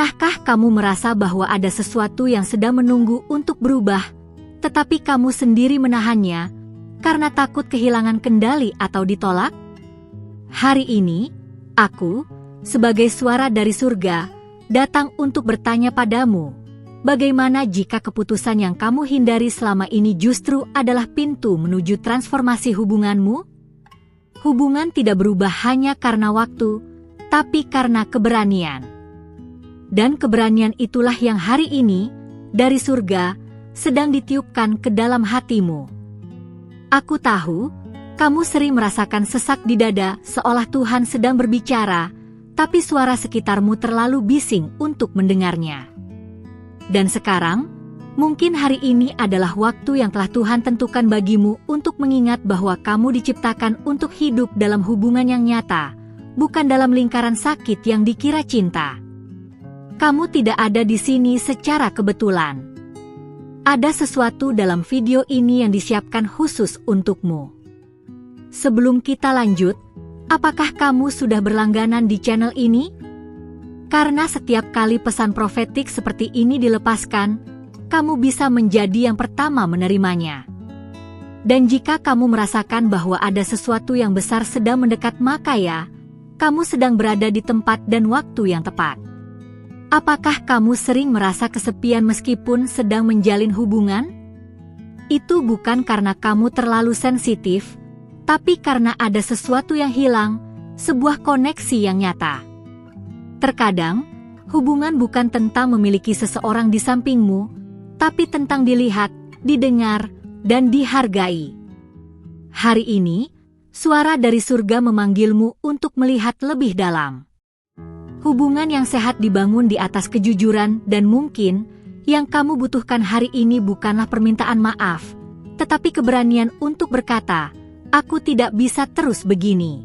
Pernahkah kamu merasa bahwa ada sesuatu yang sedang menunggu untuk berubah, tetapi kamu sendiri menahannya karena takut kehilangan kendali atau ditolak? Hari ini, aku, sebagai suara dari surga, datang untuk bertanya padamu, bagaimana jika keputusan yang kamu hindari selama ini justru adalah pintu menuju transformasi hubunganmu? Hubungan tidak berubah hanya karena waktu, tapi karena keberanian. Dan keberanian itulah yang hari ini, dari surga, sedang ditiupkan ke dalam hatimu. Aku tahu, kamu sering merasakan sesak di dada seolah Tuhan sedang berbicara, tapi suara sekitarmu terlalu bising untuk mendengarnya. Dan sekarang, mungkin hari ini adalah waktu yang telah Tuhan tentukan bagimu untuk mengingat bahwa kamu diciptakan untuk hidup dalam hubungan yang nyata, bukan dalam lingkaran sakit yang dikira cinta. Kamu tidak ada di sini secara kebetulan. Ada sesuatu dalam video ini yang disiapkan khusus untukmu. Sebelum kita lanjut, apakah kamu sudah berlangganan di channel ini? Karena setiap kali pesan profetik seperti ini dilepaskan, kamu bisa menjadi yang pertama menerimanya. Dan jika kamu merasakan bahwa ada sesuatu yang besar sedang mendekat, maka ya, kamu sedang berada di tempat dan waktu yang tepat. Apakah kamu sering merasa kesepian meskipun sedang menjalin hubungan? Itu bukan karena kamu terlalu sensitif, tapi karena ada sesuatu yang hilang, sebuah koneksi yang nyata. Terkadang, hubungan bukan tentang memiliki seseorang di sampingmu, tapi tentang dilihat, didengar, dan dihargai. Hari ini, suara dari surga memanggilmu untuk melihat lebih dalam. Hubungan yang sehat dibangun di atas kejujuran, dan mungkin yang kamu butuhkan hari ini bukanlah permintaan maaf, tetapi keberanian untuk berkata, "Aku tidak bisa terus begini."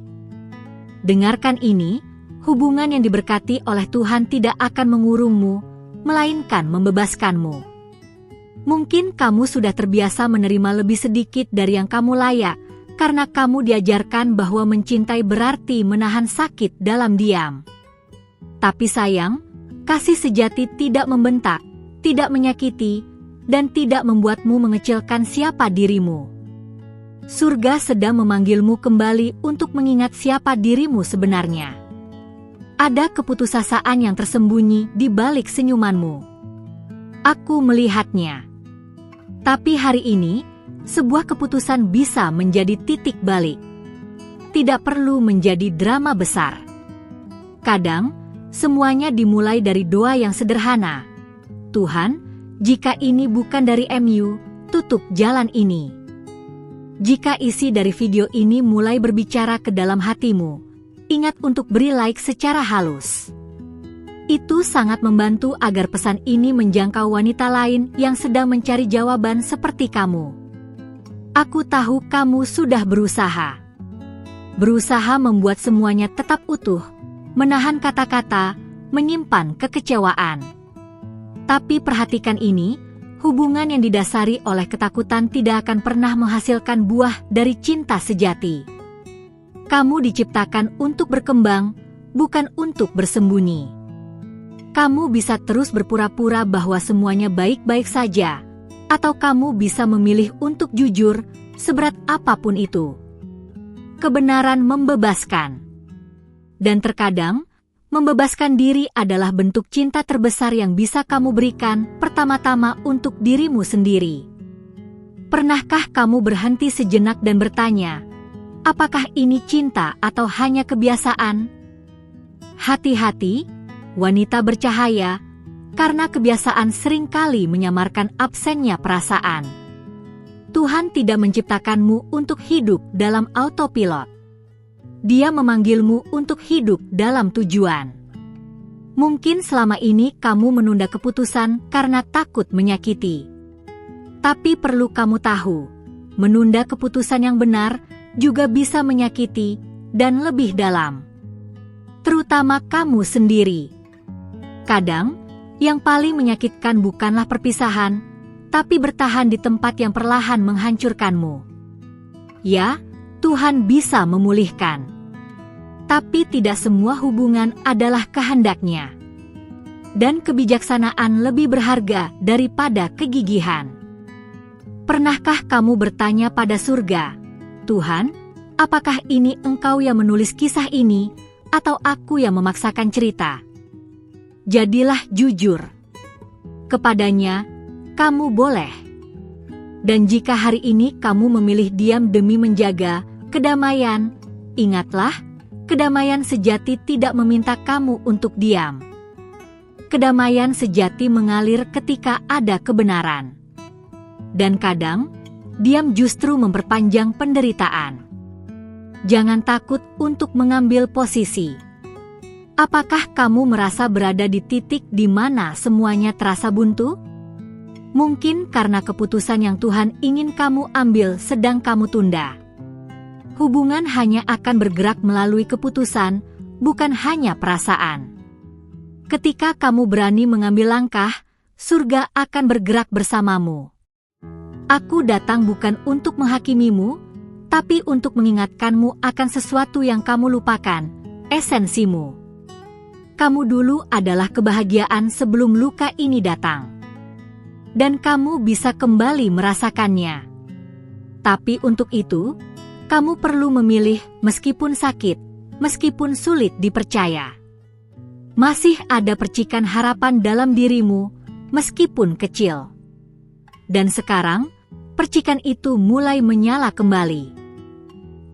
Dengarkan ini, hubungan yang diberkati oleh Tuhan tidak akan mengurungmu, melainkan membebaskanmu. Mungkin kamu sudah terbiasa menerima lebih sedikit dari yang kamu layak, karena kamu diajarkan bahwa mencintai berarti menahan sakit dalam diam. Tapi sayang, kasih sejati tidak membentak, tidak menyakiti, dan tidak membuatmu mengecilkan siapa dirimu. Surga sedang memanggilmu kembali untuk mengingat siapa dirimu sebenarnya. Ada keputusasaan yang tersembunyi di balik senyumanmu. Aku melihatnya. Tapi hari ini, sebuah keputusan bisa menjadi titik balik. Tidak perlu menjadi drama besar. Kadang, semuanya dimulai dari doa yang sederhana. Tuhan, jika ini bukan dari MU, tutup jalan ini. Jika isi dari video ini mulai berbicara ke dalam hatimu, ingat untuk beri like secara halus. Itu sangat membantu agar pesan ini menjangkau wanita lain yang sedang mencari jawaban seperti kamu. Aku tahu kamu sudah berusaha. Berusaha membuat semuanya tetap utuh, menahan kata-kata, menyimpan kekecewaan. Tapi perhatikan ini, hubungan yang didasari oleh ketakutan tidak akan pernah menghasilkan buah dari cinta sejati. Kamu diciptakan untuk berkembang, bukan untuk bersembunyi. Kamu bisa terus berpura-pura bahwa semuanya baik-baik saja, atau kamu bisa memilih untuk jujur, seberat apapun itu. Kebenaran membebaskan. Dan terkadang, membebaskan diri adalah bentuk cinta terbesar yang bisa kamu berikan pertama-tama untuk dirimu sendiri. Pernahkah kamu berhenti sejenak dan bertanya, apakah ini cinta atau hanya kebiasaan? Hati-hati, wanita bercahaya, karena kebiasaan seringkali menyamarkan absennya perasaan. Tuhan tidak menciptakanmu untuk hidup dalam autopilot. Dia memanggilmu untuk hidup dalam tujuan. Mungkin selama ini kamu menunda keputusan karena takut menyakiti. Tapi perlu kamu tahu, menunda keputusan yang benar juga bisa menyakiti dan lebih dalam. Terutama kamu sendiri. Kadang, yang paling menyakitkan bukanlah perpisahan, tapi bertahan di tempat yang perlahan menghancurkanmu. Ya, Tuhan bisa memulihkan. Tapi tidak semua hubungan adalah kehendaknya. dan kebijaksanaan lebih berharga daripada kegigihan. Pernahkah kamu bertanya pada surga, "Tuhan, apakah ini Engkau yang menulis kisah ini, atau aku yang memaksakan cerita?" Jadilah jujur. Kepadanya, kamu boleh. Dan jika hari ini kamu memilih diam demi menjaga kedamaian, ingatlah, kedamaian sejati tidak meminta kamu untuk diam. Kedamaian sejati mengalir ketika ada kebenaran. Dan kadang, diam justru memperpanjang penderitaan. Jangan takut untuk mengambil posisi. Apakah kamu merasa berada di titik di mana semuanya terasa buntu? Mungkin karena keputusan yang Tuhan ingin kamu ambil sedang kamu tunda. Hubungan hanya akan bergerak melalui keputusan, bukan hanya perasaan. Ketika kamu berani mengambil langkah, surga akan bergerak bersamamu. Aku datang bukan untuk menghakimimu, tapi untuk mengingatkanmu akan sesuatu yang kamu lupakan, esensimu. Kamu dulu adalah kebahagiaan sebelum luka ini datang. Dan kamu bisa kembali merasakannya. Tapi untuk itu, kamu perlu memilih meskipun sakit, meskipun sulit dipercaya. Masih ada percikan harapan dalam dirimu, meskipun kecil. Dan sekarang, percikan itu mulai menyala kembali.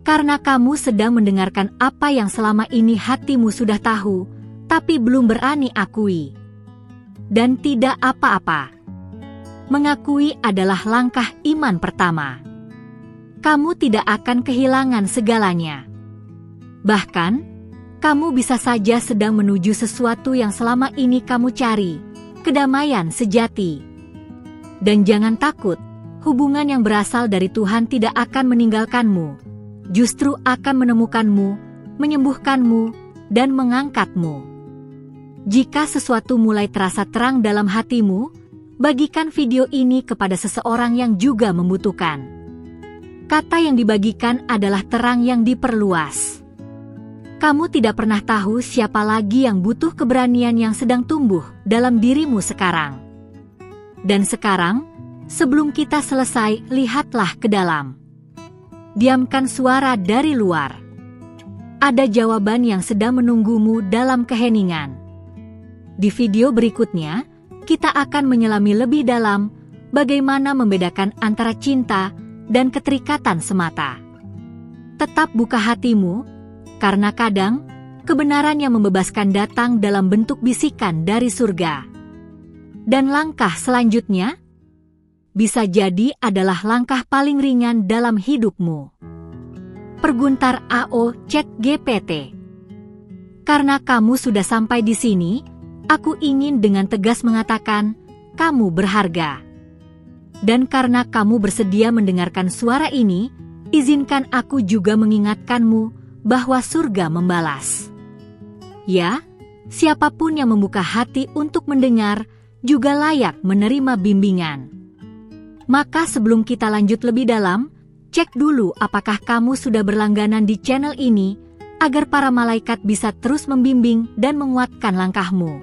Karena kamu sedang mendengarkan apa yang selama ini hatimu sudah tahu, tapi belum berani akui. Dan tidak apa-apa. Mengakui adalah langkah iman pertama. Kamu tidak akan kehilangan segalanya. Bahkan, kamu bisa saja sedang menuju sesuatu yang selama ini kamu cari, kedamaian sejati. Dan jangan takut, hubungan yang berasal dari Tuhan tidak akan meninggalkanmu, justru akan menemukanmu, menyembuhkanmu, dan mengangkatmu. Jika sesuatu mulai terasa terang dalam hatimu, bagikan video ini kepada seseorang yang juga membutuhkan. Kata yang dibagikan adalah terang yang diperluas. Kamu tidak pernah tahu siapa lagi yang butuh keberanian yang sedang tumbuh dalam dirimu sekarang. Dan sekarang, sebelum kita selesai, lihatlah ke dalam. Diamkan suara dari luar. Ada jawaban yang sedang menunggumu dalam keheningan. Di video berikutnya, kita akan menyelami lebih dalam bagaimana membedakan antara cinta dan keterikatan semata. Tetap buka hatimu, karena kadang kebenaran yang membebaskan datang dalam bentuk bisikan dari surga. Dan langkah selanjutnya bisa jadi adalah langkah paling ringan dalam hidupmu. Perguntar AO ChatGPT. Karena kamu sudah sampai di sini, aku ingin dengan tegas mengatakan, kamu berharga. Dan karena kamu bersedia mendengarkan suara ini, izinkan aku juga mengingatkanmu bahwa surga membalas. Ya, siapapun yang membuka hati untuk mendengar, juga layak menerima bimbingan. Maka sebelum kita lanjut lebih dalam, cek dulu apakah kamu sudah berlangganan di channel ini, agar para malaikat bisa terus membimbing dan menguatkan langkahmu.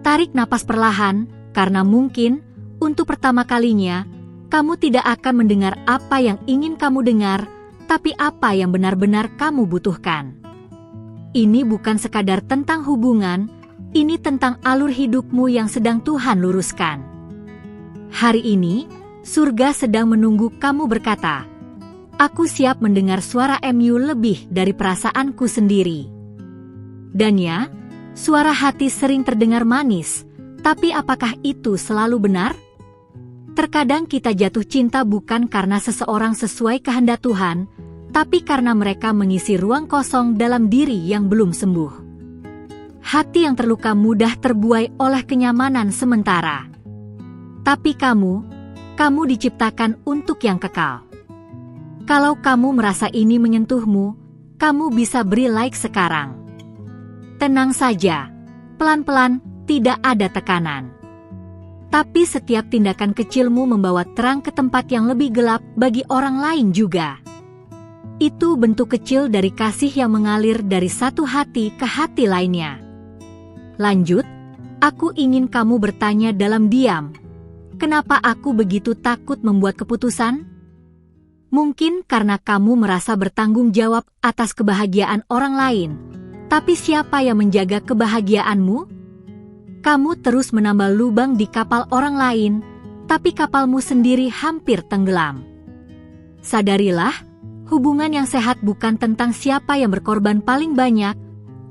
Tarik napas perlahan, karena mungkin, untuk pertama kalinya, kamu tidak akan mendengar apa yang ingin kamu dengar, tapi apa yang benar-benar kamu butuhkan. Ini bukan sekadar tentang hubungan, ini tentang alur hidupmu yang sedang Tuhan luruskan. Hari ini, surga sedang menunggu kamu berkata, "Aku siap mendengar suara MU lebih dari perasaanku sendiri." Dan ya, suara hati sering terdengar manis, tapi apakah itu selalu benar? Terkadang kita jatuh cinta bukan karena seseorang sesuai kehendak Tuhan, tapi karena mereka mengisi ruang kosong dalam diri yang belum sembuh. Hati yang terluka mudah terbuai oleh kenyamanan sementara. Tapi kamu diciptakan untuk yang kekal. Kalau kamu merasa ini menyentuhmu, kamu bisa beri like sekarang. Tenang saja, pelan-pelan, tidak ada tekanan. Tapi setiap tindakan kecilmu membawa terang ke tempat yang lebih gelap bagi orang lain juga. Itu bentuk kecil dari kasih yang mengalir dari satu hati ke hati lainnya. Lanjut, Aku ingin kamu bertanya dalam diam, kenapa aku begitu takut membuat keputusan? Mungkin karena kamu merasa bertanggung jawab atas kebahagiaan orang lain, tapi siapa yang menjaga kebahagiaanmu? Kamu terus menambal lubang di kapal orang lain, tapi kapalmu sendiri hampir tenggelam. Sadarilah, hubungan yang sehat bukan tentang siapa yang berkorban paling banyak,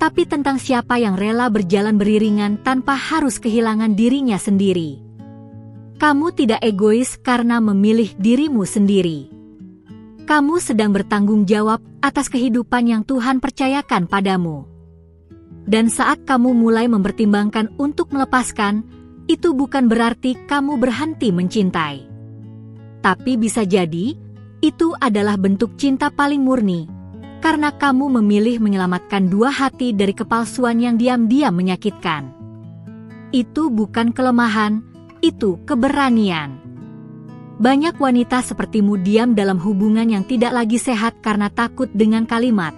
tapi tentang siapa yang rela berjalan beriringan tanpa harus kehilangan dirinya sendiri. Kamu tidak egois karena memilih dirimu sendiri. Kamu sedang bertanggung jawab atas kehidupan yang Tuhan percayakan padamu. Dan saat kamu mulai mempertimbangkan untuk melepaskan, itu bukan berarti kamu berhenti mencintai. Tapi bisa jadi, itu adalah bentuk cinta paling murni, karena kamu memilih menyelamatkan dua hati dari kepalsuan yang diam-diam menyakitkan. Itu bukan kelemahan, itu keberanian. Banyak wanita sepertimu diam dalam hubungan yang tidak lagi sehat karena takut dengan kalimat,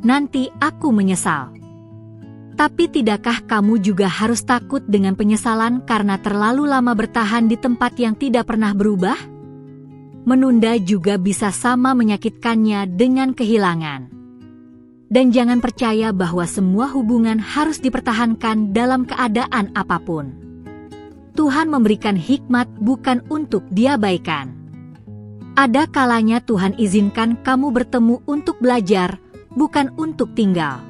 "Nanti aku menyesal." Tapi tidakkah kamu juga harus takut dengan penyesalan karena terlalu lama bertahan di tempat yang tidak pernah berubah? Menunda juga bisa sama menyakitkannya dengan kehilangan. Dan jangan percaya bahwa semua hubungan harus dipertahankan dalam keadaan apapun. Tuhan memberikan hikmat bukan untuk diabaikan. Ada kalanya Tuhan izinkan kamu bertemu untuk belajar, bukan untuk tinggal.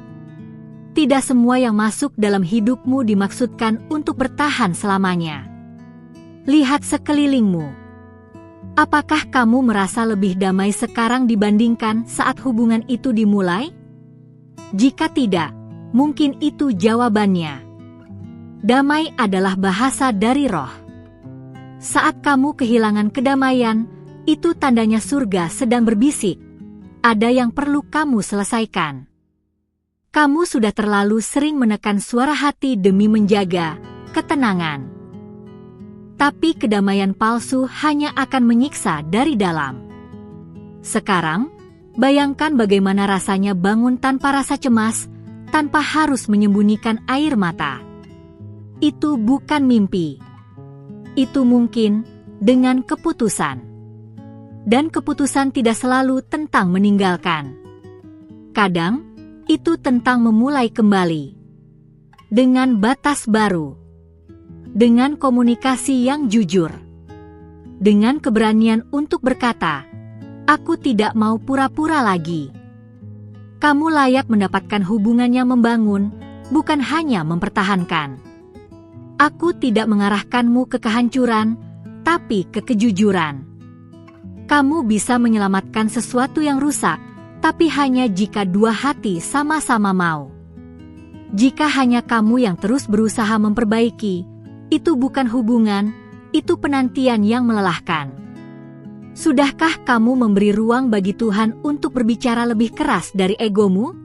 Tidak semua yang masuk dalam hidupmu dimaksudkan untuk bertahan selamanya. Lihat sekelilingmu. Apakah kamu merasa lebih damai sekarang dibandingkan saat hubungan itu dimulai? Jika tidak, mungkin itu jawabannya. Damai adalah bahasa dari roh. Saat kamu kehilangan kedamaian, itu tandanya surga sedang berbisik. Ada yang perlu kamu selesaikan. Kamu sudah terlalu sering menekan suara hati demi menjaga ketenangan. Tapi kedamaian palsu hanya akan menyiksa dari dalam. Sekarang, bayangkan bagaimana rasanya bangun tanpa rasa cemas, tanpa harus menyembunyikan air mata. Itu bukan mimpi. Itu mungkin dengan keputusan. Dan keputusan tidak selalu tentang meninggalkan. Kadang, itu tentang memulai kembali. Dengan batas baru. Dengan komunikasi yang jujur. Dengan keberanian untuk berkata, "Aku tidak mau pura-pura lagi." Kamu layak mendapatkan hubungan yang membangun, bukan hanya mempertahankan. Aku tidak mengarahkanmu ke kehancuran, tapi ke kejujuran. Kamu bisa menyelamatkan sesuatu yang rusak, tapi hanya jika dua hati sama-sama mau. Jika hanya kamu yang terus berusaha memperbaiki, itu bukan hubungan, itu penantian yang melelahkan. Sudahkah kamu memberi ruang bagi Tuhan untuk berbicara lebih keras dari egomu?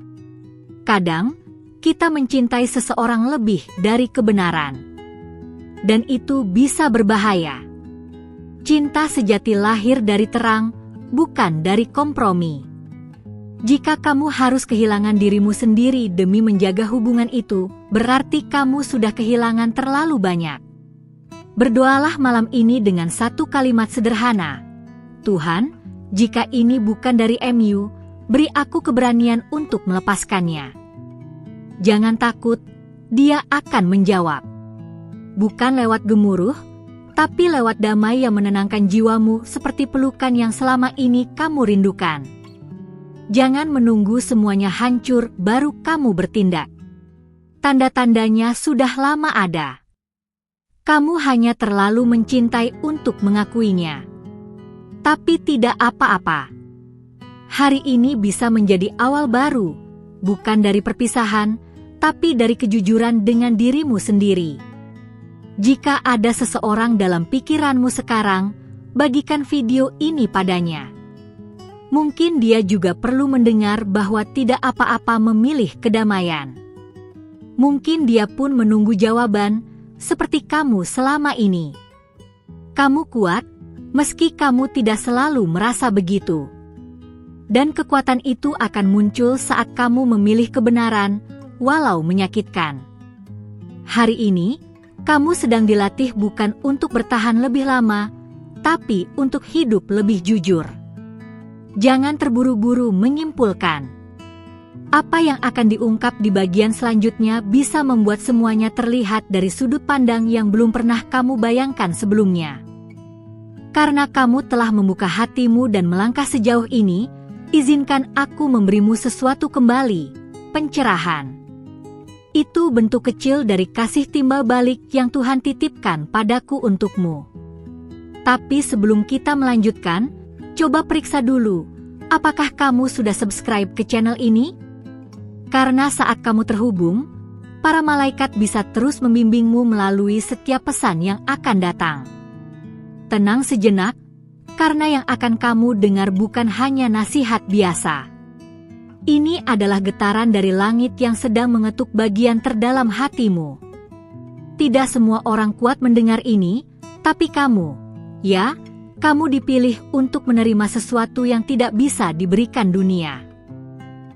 Kadang, kita mencintai seseorang lebih dari kebenaran. Dan itu bisa berbahaya. Cinta sejati lahir dari terang, bukan dari kompromi. Jika kamu harus kehilangan dirimu sendiri demi menjaga hubungan itu, berarti kamu sudah kehilangan terlalu banyak. Berdoalah malam ini dengan satu kalimat sederhana. Tuhan, jika ini bukan dari MU, beri aku keberanian untuk melepaskannya. Jangan takut, Dia akan menjawab. Bukan lewat gemuruh, tapi lewat damai yang menenangkan jiwamu seperti pelukan yang selama ini kamu rindukan. Jangan menunggu semuanya hancur baru kamu bertindak. Tanda-tandanya sudah lama ada. Kamu hanya terlalu mencintai untuk mengakuinya. Tapi tidak apa-apa. Hari ini bisa menjadi awal baru, bukan dari perpisahan, tapi dari kejujuran dengan dirimu sendiri. Jika ada seseorang dalam pikiranmu sekarang, bagikan video ini padanya. Mungkin dia juga perlu mendengar bahwa tidak apa-apa memilih kedamaian. Mungkin dia pun menunggu jawaban, seperti kamu selama ini. Kamu kuat, meski kamu tidak selalu merasa begitu. Dan kekuatan itu akan muncul saat kamu memilih kebenaran, walau menyakitkan. Hari ini, Kamu sedang dilatih bukan untuk bertahan lebih lama, tapi untuk hidup lebih jujur. Jangan terburu-buru menyimpulkan. Apa yang akan diungkap di bagian selanjutnya bisa membuat semuanya terlihat dari sudut pandang yang belum pernah kamu bayangkan sebelumnya. Karena kamu telah membuka hatimu dan melangkah sejauh ini, izinkan aku memberimu sesuatu kembali, pencerahan. Itu bentuk kecil dari kasih timbal balik yang Tuhan titipkan padaku untukmu. Tapi sebelum kita melanjutkan, coba periksa dulu, apakah kamu sudah subscribe ke channel ini? Karena saat kamu terhubung, para malaikat bisa terus membimbingmu melalui setiap pesan yang akan datang. Tenang sejenak, karena yang akan kamu dengar bukan hanya nasihat biasa. Ini adalah getaran dari langit yang sedang mengetuk bagian terdalam hatimu. Tidak semua orang kuat mendengar ini, tapi kamu, ya, kamu dipilih untuk menerima sesuatu yang tidak bisa diberikan dunia.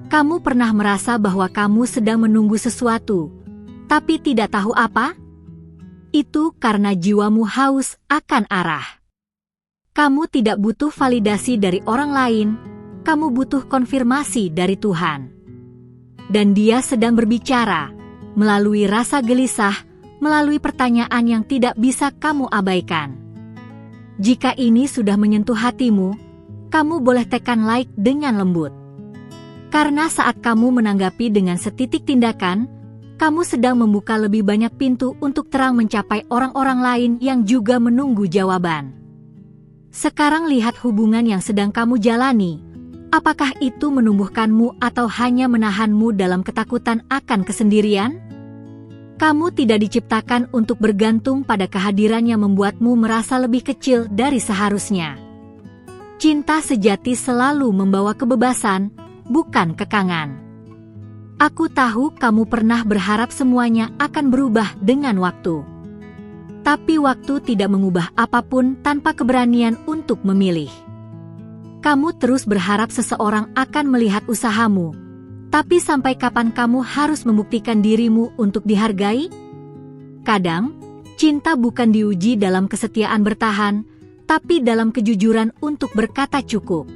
Kamu pernah merasa bahwa kamu sedang menunggu sesuatu, tapi tidak tahu apa? Itu karena jiwamu haus akan arah. Kamu tidak butuh validasi dari orang lain, kamu butuh konfirmasi dari Tuhan. Dan Dia sedang berbicara, melalui rasa gelisah, melalui pertanyaan yang tidak bisa kamu abaikan. Jika ini sudah menyentuh hatimu, kamu boleh tekan like dengan lembut. Karena saat kamu menanggapi dengan setitik tindakan, kamu sedang membuka lebih banyak pintu untuk terang mencapai orang-orang lain yang juga menunggu jawaban. Sekarang lihat hubungan yang sedang kamu jalani. Apakah itu menumbuhkanmu atau hanya menahanmu dalam ketakutan akan kesendirian? Kamu tidak diciptakan untuk bergantung pada kehadiran yang membuatmu merasa lebih kecil dari seharusnya. Cinta sejati selalu membawa kebebasan, bukan kekangan. Aku tahu kamu pernah berharap semuanya akan berubah dengan waktu. Tapi waktu tidak mengubah apapun tanpa keberanian untuk memilih. Kamu terus berharap seseorang akan melihat usahamu, tapi sampai kapan kamu harus membuktikan dirimu untuk dihargai? Kadang, cinta bukan diuji dalam kesetiaan bertahan, tapi dalam kejujuran untuk berkata cukup.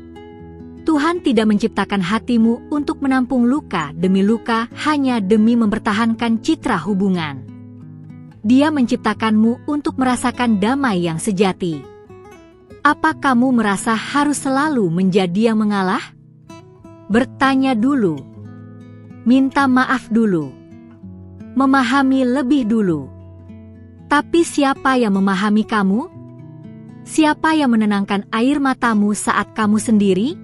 Tuhan tidak menciptakan hatimu untuk menampung luka demi luka hanya demi mempertahankan citra hubungan. Dia menciptakanmu untuk merasakan damai yang sejati. Apa kamu merasa harus selalu menjadi yang mengalah? Bertanya dulu. Minta maaf dulu. Memahami lebih dulu. Tapi siapa yang memahami kamu? Siapa yang menenangkan air matamu saat kamu sendiri?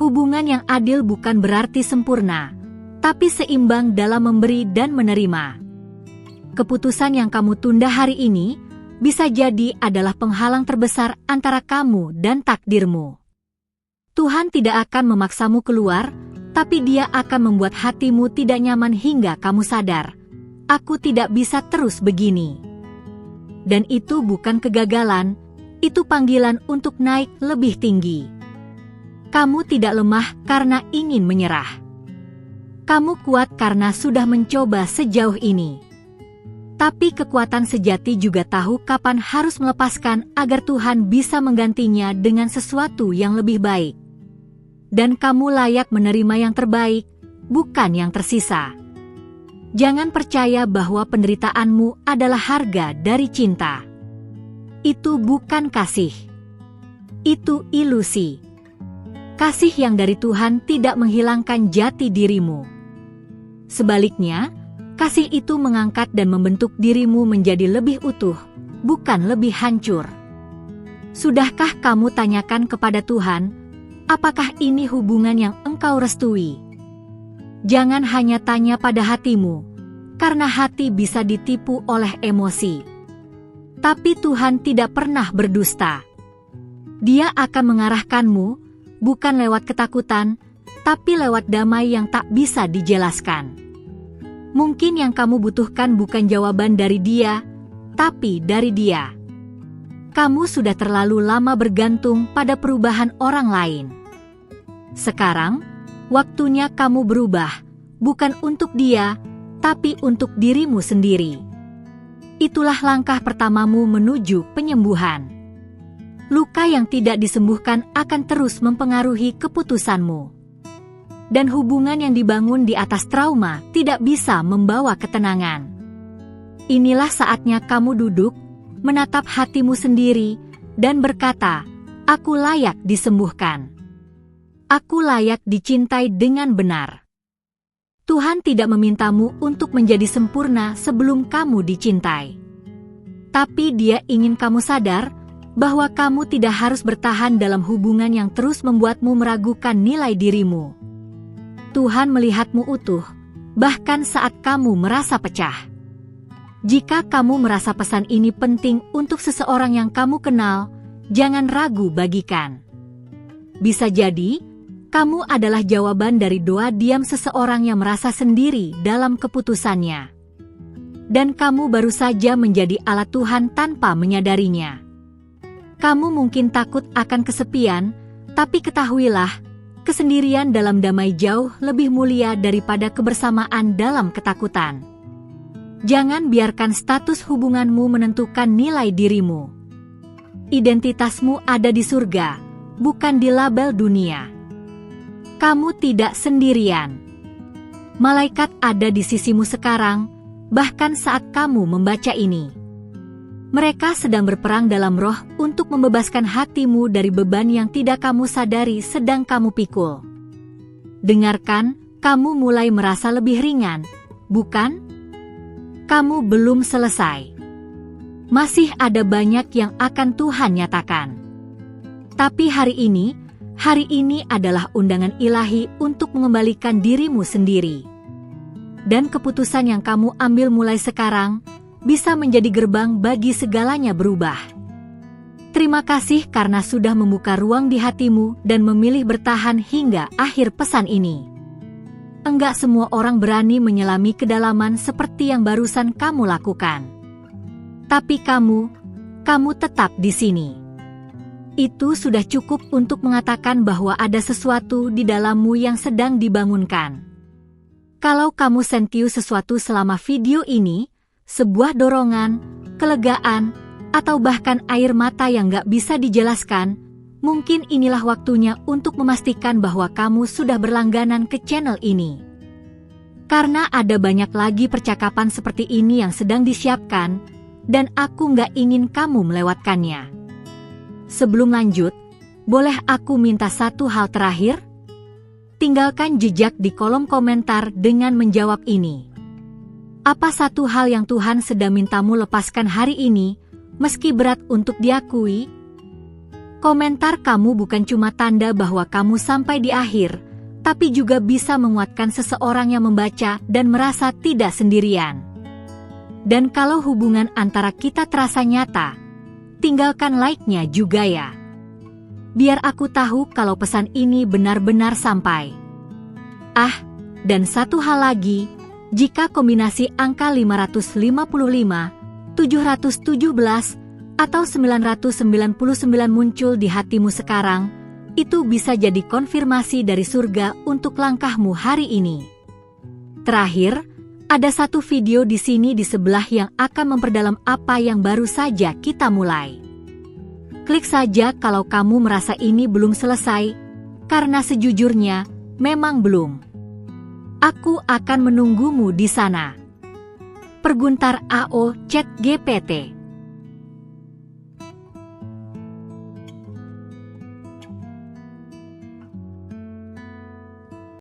Hubungan yang adil bukan berarti sempurna, tapi seimbang dalam memberi dan menerima. Keputusan yang kamu tunda hari ini bisa jadi adalah penghalang terbesar antara kamu dan takdirmu. Tuhan tidak akan memaksamu keluar, tapi Dia akan membuat hatimu tidak nyaman hingga kamu sadar, aku tidak bisa terus begini. Dan itu bukan kegagalan, itu panggilan untuk naik lebih tinggi. Kamu tidak lemah karena ingin menyerah. Kamu kuat karena sudah mencoba sejauh ini. Tapi kekuatan sejati juga tahu kapan harus melepaskan agar Tuhan bisa menggantinya dengan sesuatu yang lebih baik. Dan kamu layak menerima yang terbaik, bukan yang tersisa. Jangan percaya bahwa penderitaanmu adalah harga dari cinta. Itu bukan kasih. Itu ilusi. Kasih yang dari Tuhan tidak menghilangkan jati dirimu. Sebaliknya, kasih itu mengangkat dan membentuk dirimu menjadi lebih utuh, bukan lebih hancur. Sudahkah kamu tanyakan kepada Tuhan, apakah ini hubungan yang engkau restui? Jangan hanya tanya pada hatimu, karena hati bisa ditipu oleh emosi. Tapi Tuhan tidak pernah berdusta. Dia akan mengarahkanmu, bukan lewat ketakutan, tapi lewat damai yang tak bisa dijelaskan. Mungkin yang kamu butuhkan bukan jawaban dari Dia, tapi dari Dia. Kamu sudah terlalu lama bergantung pada perubahan orang lain. Sekarang, waktunya kamu berubah, bukan untuk Dia, tapi untuk dirimu sendiri. itulah langkah pertamamu menuju penyembuhan. Luka yang tidak disembuhkan akan terus mempengaruhi keputusanmu. Dan hubungan yang dibangun di atas trauma tidak bisa membawa ketenangan. Inilah saatnya kamu duduk, menatap hatimu sendiri, dan berkata, "Aku layak disembuhkan. Aku layak dicintai dengan benar." Tuhan tidak memintamu untuk menjadi sempurna sebelum kamu dicintai. Tapi Dia ingin kamu sadar bahwa kamu tidak harus bertahan dalam hubungan yang terus membuatmu meragukan nilai dirimu. Tuhan melihatmu utuh, bahkan saat kamu merasa pecah. Jika kamu merasa pesan ini penting untuk seseorang yang kamu kenal, jangan ragu bagikan. Bisa jadi, kamu adalah jawaban dari doa diam seseorang yang merasa sendiri dalam keputusannya. Dan kamu baru saja menjadi alat Tuhan tanpa menyadarinya. Kamu mungkin takut akan kesepian, tapi ketahuilah, kesendirian dalam damai jauh lebih mulia daripada kebersamaan dalam ketakutan. Jangan biarkan status hubunganmu menentukan nilai dirimu. Identitasmu ada di surga, bukan di label dunia. Kamu tidak sendirian. Malaikat ada di sisimu sekarang, bahkan saat kamu membaca ini. Mereka sedang berperang dalam roh untuk membebaskan hatimu dari beban yang tidak kamu sadari sedang kamu pikul. Dengarkan, kamu mulai merasa lebih ringan, bukan? Kamu belum selesai. Masih ada banyak yang akan Tuhan nyatakan. Tapi hari ini adalah undangan ilahi untuk mengembalikan dirimu sendiri. Dan keputusan yang kamu ambil mulai sekarang bisa menjadi gerbang bagi segalanya berubah. Terima kasih karena sudah membuka ruang di hatimu dan memilih bertahan hingga akhir pesan ini. Enggak semua orang berani menyelami kedalaman seperti yang barusan kamu lakukan. Tapi kamu tetap di sini. Itu sudah cukup untuk mengatakan bahwa ada sesuatu di dalammu yang sedang dibangunkan. Kalau kamu sentiu sesuatu selama video ini, sebuah dorongan, kelegaan, atau bahkan air mata yang gak bisa dijelaskan, mungkin inilah waktunya untuk memastikan bahwa kamu sudah berlangganan ke channel ini. Karena ada banyak lagi percakapan seperti ini yang sedang disiapkan, dan aku gak ingin kamu melewatkannya. Sebelum lanjut, boleh aku minta satu hal terakhir? Tinggalkan jejak di kolom komentar dengan menjawab ini. Apa satu hal yang Tuhan sedang mintamu lepaskan hari ini, meski berat untuk diakui? Komentar kamu bukan cuma tanda bahwa kamu sampai di akhir, tapi juga bisa menguatkan seseorang yang membaca dan merasa tidak sendirian. Dan kalau hubungan antara kita terasa nyata, tinggalkan like-nya juga ya. Biar aku tahu kalau pesan ini benar-benar sampai. Dan satu hal lagi, jika kombinasi angka 555, 717, atau 999 muncul di hatimu sekarang, itu bisa jadi konfirmasi dari surga untuk langkahmu hari ini. Terakhir, ada satu video di sini di sebelah yang akan memperdalam apa yang baru saja kita mulai. Klik saja kalau kamu merasa ini belum selesai, karena sejujurnya, memang belum. Aku akan menunggumu di sana. Perguntar AO Chat GPT.